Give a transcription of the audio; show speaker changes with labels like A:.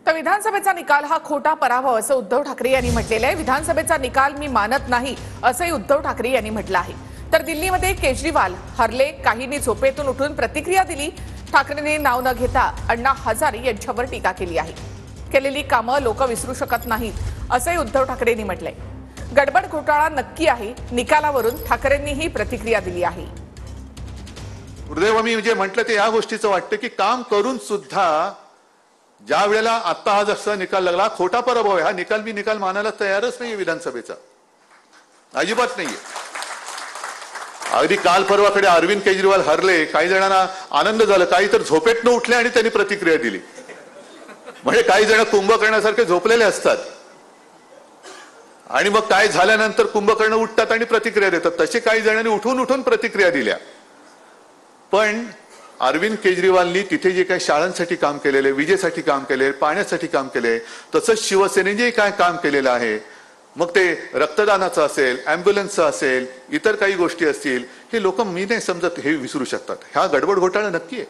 A: तर विधानसभेचा निकाल हा खोटा पराभव असं उद्धव ठाकरे यांनी म्हटलेलं आहे। विधानसभेचा निकाल मी मानत नाही असंही उद्धव ठाकरे यांनी म्हटलं आहे। तर दिल्लीमध्ये केजरीवाल हरले, काहींनी झोपेतून उठून प्रतिक्रिया दिली। ठाकरेंनी नाव न घेता अण्णा हजारे यांच्यावर टीका केली आहे। केलेली कामं लोक विसरू शकत नाहीत असंही उद्धव ठाकरेंनी म्हटलंय। गडबड घोटाळा नक्की आहे, निकालावरून ठाकरेंनीही प्रतिक्रिया दिली आहे।
B: गुरुदेव, मी जे म्हटलं ते या गोष्टीचं वाटतं की काम करून सुद्धा ज्या वेळेला आता हा जसा निकाल लागला खोटा पराभव आहे, हा निकाल मी निकाल मानायला तयारच नाहीये विधानसभेचा, अजिबात नाहीये। अगदी काल परवाकडे अरविंद केजरीवाल हरले, काही जणांना आनंद झाला, काही तर झोपेतनं उठले आणि त्यांनी प्रतिक्रिया दिली। म्हणजे काही जण कुंभकर्णासारखे झोपलेले असतात आणि मग काय झाल्यानंतर कुंभकर्ण उठतात आणि प्रतिक्रिया देतात, तसे काही जणांनी उठून उठून प्रतिक्रिया दिल्या। पण अरविंद केजरीवालनी तिथे जे काही शाळांसाठी काम केलेले, विजेसाठी काम केले, पाण्यासाठी काम केले, तसंच शिवसेनेने जे काय काम केलेलं आहे, मग ते रक्तदानाचं असेल, ॲम्ब्युलन्सचं असेल, इतर काही गोष्टी असतील, हे लोक मी नाही समजत हे विसरू शकतात। हा गडबड घोटाळा नक्की आहे।